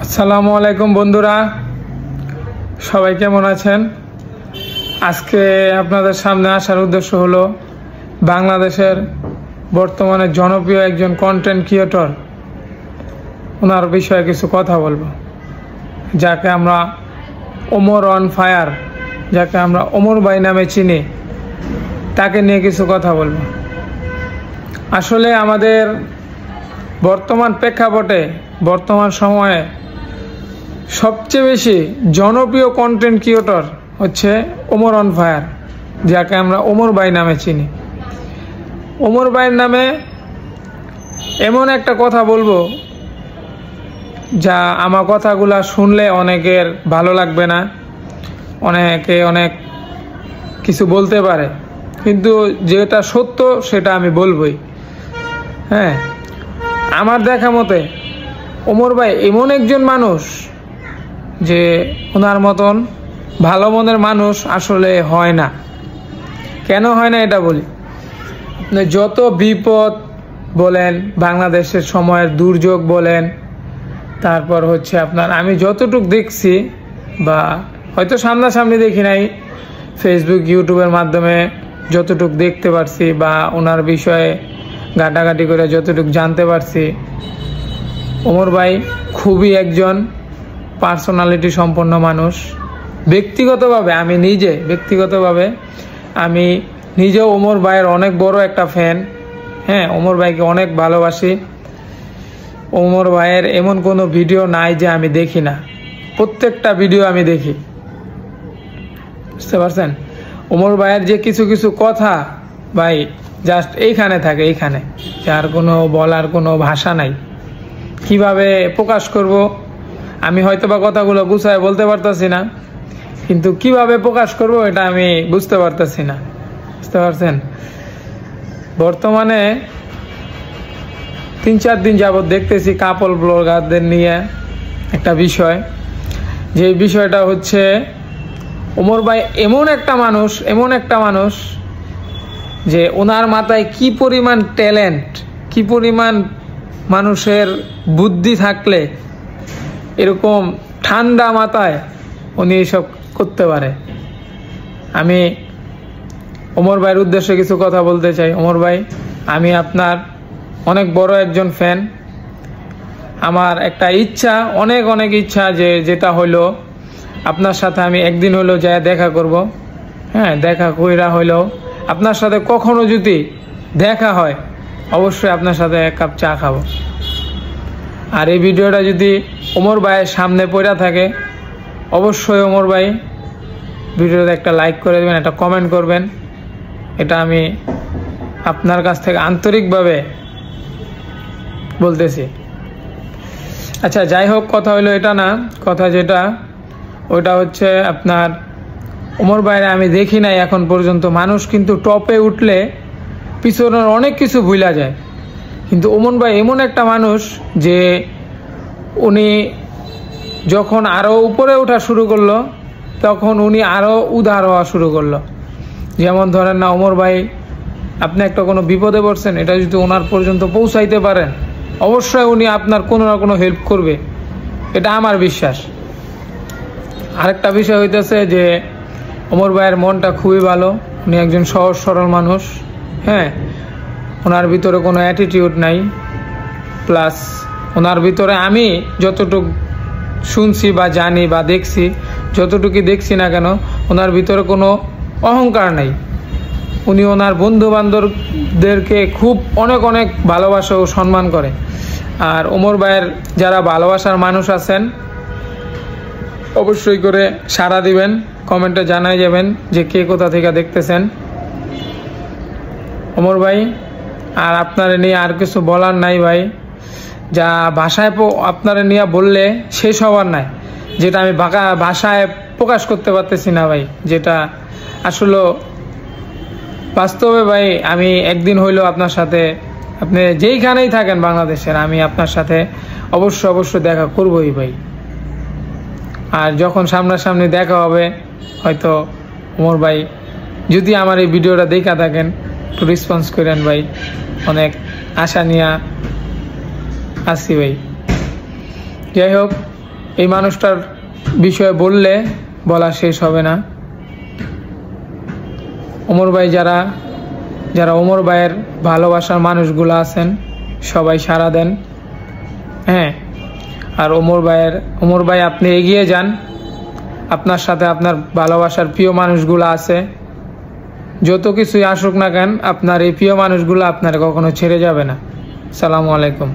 আসসালামু আলাইকুম বন্ধুরা, সবাই কেমন আছেন? আজকে আপনাদের সামনে আসার উদ্দেশ্য হলো বাংলাদেশের বর্তমানে জনপ্রিয় একজন কন্টেন্ট ক্রিয়েটর, ওনার বিষয়ে কিছু কথা বলবো, যাকে আমরা ওমর অন ফায়ার, যাকে আমরা ওমর ভাই নামে চিনি, তাকে নিয়ে কিছু কথা বলবো। আসলে আমাদের বর্তমান প্রেক্ষাপটে, বর্তমান সময়ে সবচেয়ে বেশি জনপ্রিয় কন্টেন্ট ক্রিয়েটর হচ্ছে ওমর অন ফায়ার, যাকে আমরা ওমর ভাই নামে চিনি। ওমর ভাইয়ের নামে এমন একটা কথা বলবো যা আমার কথাগুলা শুনলে অনেকের ভালো লাগবে না, অনেকে অনেক কিছু বলতে পারে, কিন্তু যেটা সত্য সেটা আমি বলবই। হ্যাঁ, আমার দেখা মতে ওমর ভাই এমন একজন মানুষ যে ওনার মতন ভালো মনের মানুষ আসলে হয় না। কেন হয় না এটা বলি। যত বিপদ বলেন, বাংলাদেশের সময়ের দুর্যোগ বলেন, তারপর হচ্ছে আপনার আমি যতটুক দেখছি, বা হয়তো সামনাসামনি দেখি নাই, ফেসবুক ইউটিউবের মাধ্যমে যতটুক দেখতে পারছি বা ওনার বিষয়ে ঘাটাঘাটি করে যতটুকু জানতে পারছি, ওমর ভাই খুবই একজন পার্সোনালিটি সম্পন্ন মানুষ। ব্যক্তিগতভাবে আমি নিজেও ওমর ভাইয়ের অনেক বড় একটা ফ্যান। হ্যাঁ, ওমর ভাইকে অনেক ভালোবাসি। ওমর ভাইয়ের এমন কোনো ভিডিও নাই যে আমি দেখি না, প্রত্যেকটা ভিডিও আমি দেখি। বুঝতে পারছেন? ওমর ভাইয়ের যে কিছু কিছু কথা ভাই জাস্ট এইখানে থাকে, এইখানে, যার কোনো বলার কোনো ভাষা নাই। কিভাবে প্রকাশ করব আমি হয়তো বা কথাগুলো গুছায় বলতে পারতেছি না, কিন্তু কিভাবে প্রকাশ করব এটা আমি বুঝতে পারতেছি না। বুঝতে পারছেন? বর্তমানে 3-4 দিন যাবত দেখতেছি কাপল ব্লগারদের নিয়ে একটা বিষয়, যে বিষয়টা হচ্ছে ওমর ভাই এমন একটা মানুষ যে ওনার মাথায় কি পরিমাণ ট্যালেন্ট, কি পরিমাণ মানুষের বুদ্ধি থাকলে এরকম ঠান্ডা মাথায় উনি এসব করতে পারে। আমি ওমর ভাইয়ের উদ্দেশ্যে কিছু কথা বলতে চাই। ওমর ভাই, আমি আপনার অনেক বড় একজন ফ্যান। আমার একটা ইচ্ছা, অনেক ইচ্ছা, যেটা হলো আপনার সাথে আমি একদিন হলো যায় দেখা করব। হ্যাঁ, দেখা কইরা হইলেও আপনার সাথে কখনো যদি দেখা হয়, অবশ্যই আপনার সাথে 1 কাপ চা খাবো। আর এই ভিডিওটা যদি ওমর ভাইয়ের সামনে পড়া থাকে, অবশ্যই ওমর ভাই ভিডিওতে একটা লাইক করে দেবেন, একটা কমেন্ট করবেন। এটা আমি আপনার কাছ থেকে আন্তরিকভাবে বলতেছি। আচ্ছা, যাই হোক, কথা হইলো এটা না, কথা যেটা ওইটা হচ্ছে আপনার ওমর ভাইয়ের আমি দেখি নাই এখন পর্যন্ত। মানুষ কিন্তু টপে উঠলে পিছনের অনেক কিছু ভুলা যায়, কিন্তু ওমর ভাই এমন একটা মানুষ যে উনি যখন আরও উপরে ওঠা শুরু করলো, তখন উনি আরও উদার হওয়া শুরু করলো। যেমন ধরেন না, ওমর ভাই আপনি একটা কোনো বিপদে পড়ছেন, এটা যদি ওনার পর্যন্ত পৌঁছাইতে পারেন, অবশ্যই উনি আপনার কোনো না কোনো হেল্প করবে, এটা আমার বিশ্বাস। আরেকটা বিষয় হইতেছে যে ওমর ভাইয়ের মনটা খুবই ভালো, উনি একজন সহজ সরল মানুষ। হ্যাঁ, ওনার ভিতরে কোনো অ্যাটিটিউড নাই, প্লাস ওনার ভিতরে আমি যতটুকু শুনছি বা জানি বা দেখছি, যতটুকু দেখছি না কেন, ওনার ভিতরে কোনো অহংকার নাই। উনি ওনার বন্ধু বান্ধবদেরকে খুব অনেক ভালোবাসা ও সম্মান করে। আর ওমর ভাইয়ের যারা ভালোবাসার মানুষ আছেন, অবশ্যই করে সাড়া দিবেন, কমেন্টে জানাই যাবেন যে কে কোথা থেকে দেখতেছেন। ওমর ভাই, আর আপনারা নিয়ে আর কিছু বলার নাই ভাই, যা ভাষায় আপনারা নিয়ে বললে শেষ হওয়ার নাই, যেটা আমি ভাষায় প্রকাশ করতে পারতেছি না ভাই, যেটা আসলে বাস্তবে ভাই আমি একদিন হইলো আপনার সাথে, আপনি যেইখানেই থাকেন বাংলাদেশের, আমি আপনার সাথে অবশ্যই দেখা করবই ভাই। আর যখন সামনাসামনি দেখা হবে, হয়তো ওমর ভাই যদি আমার এই ভিডিওটা দেখা থাকেন, একটু রেসপন্স করেন ভাই, অনেক আশা নিয়ে আসি ভাই। যাই হোক, এই মানুষটার বিষয়ে বললে বলা শেষ হবে না। ওমর ভাই যারা ওমর ভাইয়ের ভালোবাসার মানুষগুলো আছেন সবাই সাড়া দেন। হ্যাঁ, আর ওমর ভাই আপনি এগিয়ে যান, আপনার সাথে আপনার ভালোবাসার প্রিয় মানুষগুলো আছে। যত কিছুই আসুক না কেন, আপনার এই প্রিয় মানুষগুলো আপনার কখনো ছেড়ে যাবে না। আসসালামু আলাইকুম।